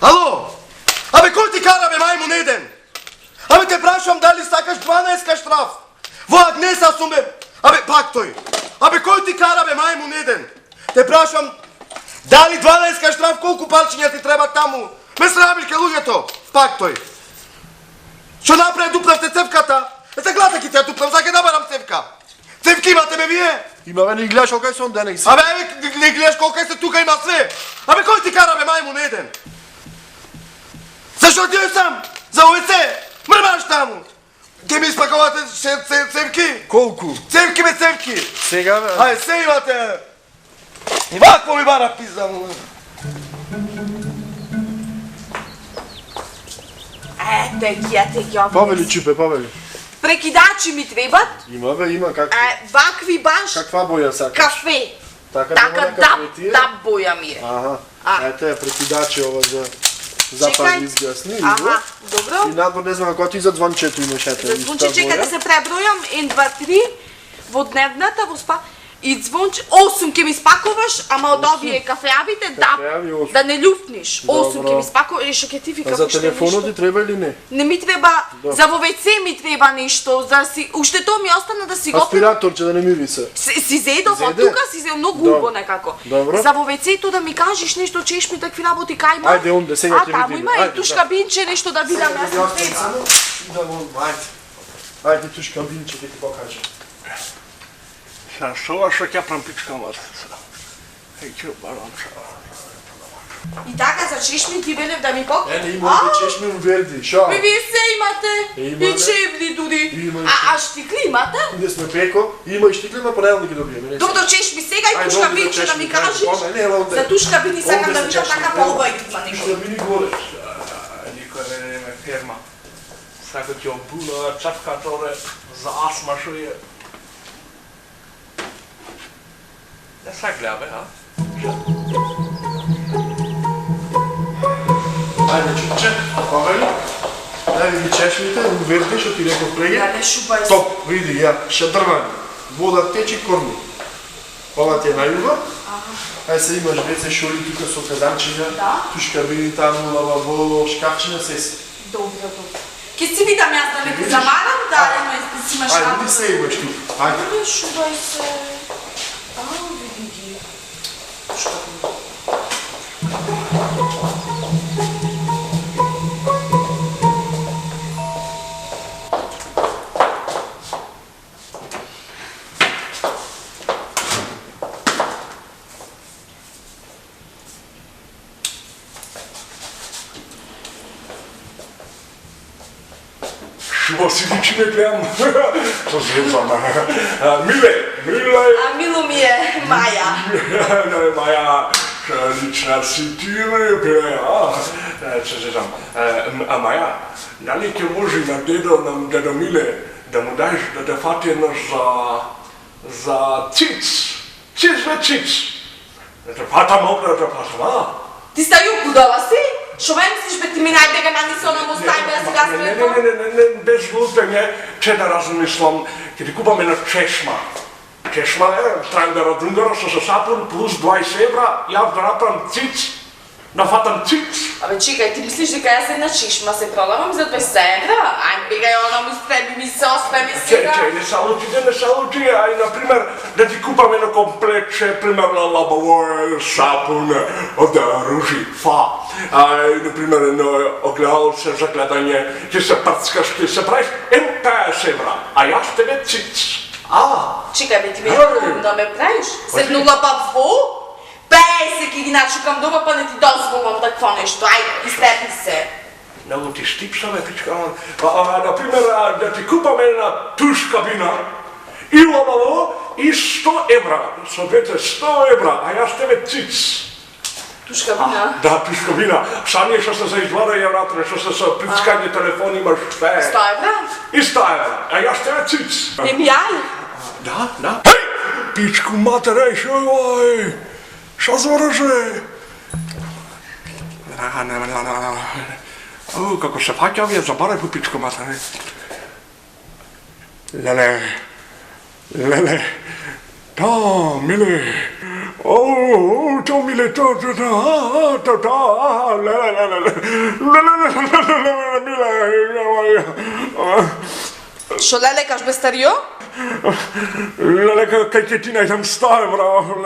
Ало? Абе, кой ти кара, бе, маймун еден? Абе, те прашам дали сакаш 12 штраф. Во Агнеса сум, бе. Абе, пак тој. Абе, кой ти кара, бе, маймун еден? Те прашам дали 12 штраф, колку палчиња ти треба таму? Ме срамилке луѓето. Пак тој. Што направи, дупнавте цевката? Ете, глата ки те ја дупнам, заке да барам цевка. Цевки имате, бе, вие? Има, бе, не гледаш колко сум денес. Абе, не гледаш колко се тука има све. Абе, кој ти кара, бе, мајмун еден? Зашо ти сам? За ОВЦ? Мрмаш таму. Ке ми испаковате цевки? Колку? Цевки, бе, цевки. Сега, бе. Ајде, се имате. И вакво ми бара пизда му. Ете ги овие. Повели, чупе, повели. Прекидачи ми требат. Има, бе, има, как... Вакви баш. Каква боја сакаш? Кафе. Така Да боја ми е. Аха. Ете, прекидачи ова за Чекај. запад изгасни. Аха, добро. И надвор не знам, ако ти за звончето имаш, ете. За звонче, чекай да се пребројам. 1, 2, 3. Во дневната, во спа... И звонче, 8 ке ми спакуваш, ама од овие кафеавите, да не люфниш. 8 ке ми спакуваш, и шо ке ти викам А за уште телефонот ти нешто. треба или не? Не ми треба, за во WC ми треба нешто, за си, уште тоа ми остана да си го Аспираторче да не мирисе. си зедов, од Зеде? тука си зедов многу убаво некако. Добро. За во WC-то да ми кажеш нешто, чешми такви работи кај има. Ајде, онде, сега ќе таму видиме. има и Ајде, туш да. кабинче, нешто да видам, јас Јас не треба. само да го... Ајде. Ајде, туш кабинче, ќе ти покажам. Со ова што ќе прампичкам вас. Еј, ќе барам се. И така за чешми ти велев да ми пок. Не има да чешми у верди, шо? Вие се имате. Има, И бе. чебли дури. Има и А штикли имате? Иде сме пеко, има и штикли на понеделник ги добиеме. Добро, чешми сега и Ајде, туш онде за кабинче да чешми, ми ајде, кажеш. онде, не, онде. За туш кабини сакам Онде да за видам чешми, така не, по-оба има Туш некој. да вини горе. Никој не ме ферма. Сака ќе обуна чапкаторе за астма што е. Не се гледа, а? Ајде, чупче, повели. Дај ви ги чешмите, у верди, што ти реков преге. Да не шубај се. Топ, види, ја, шадрвани. Вода течи, корми. Ова ти е најубав. Ај се имаш веце шоли тука со казанчиња, Да. туш кабини таму, лавабо, шкафчиња, се си. Добро. Ке си видам јас да не те замарам, да не си имаш Ајде, работа. види се имаш тук. Ајде. Не шубај се. Види ги. Што ти? Шо си личи не гледам? Што зевам? Миле! А мило ми е Маја. Не, Маја, лична си ти, бе, а? Че зевам. А Маја, дали ќе може на дедо Миле да му даеш да те фати еднаш за циц? Циц бе циц. Да те фатам овде, да те фатам, а? Ти ста ја будала си? Шо ме мислиш бе ти ми најбега на нисона му стајме да си газваме? Не, без лутење, че да размислам, ќе ти купам една чешма. Чешма е, трангара друнгара со сапун плюс 20 евра, јас да направам циц, да фатам циц. Абе чекај, ти мислиш дека јас една чешма се продавам за 20 евра? Ај бега ја она му стреби ми се, оспе ми сега. Не са лути, ај, например, да ти купам едно комплектче, примерно лабаво сапун од ружи, фа. Ај, например, едно огледалце за гледање, ќе се прцкаш, ќе се правиш 50 евра, а јас тебе циц. Чекај бе, ти ме да ме правиш? Седнула па во? 50 ки ги начукам дома, па не ти дозволам такво нешто. Ајде, изтепи се. Много ти стипса, бе, пичка. Например, да ти купам една туш кабина и лабаво и 100 евра. Собете 100 евра, а јас тебе циц. Туш кабина? Да, туш кабина. Сами што се за извара ја натре, што се со прицкање телефон имаш све. 100 евра? И 100 евра, а јас тебе циц. Не ми јај? Да. Хеј! Пичку матере, шој, што звораже? Како се фаќа овие, забарај по пичку матере. Леле, да, миле, to mile, to, Що леле каш без старіо? Лелека, kaj ti naj tam stare, bravo.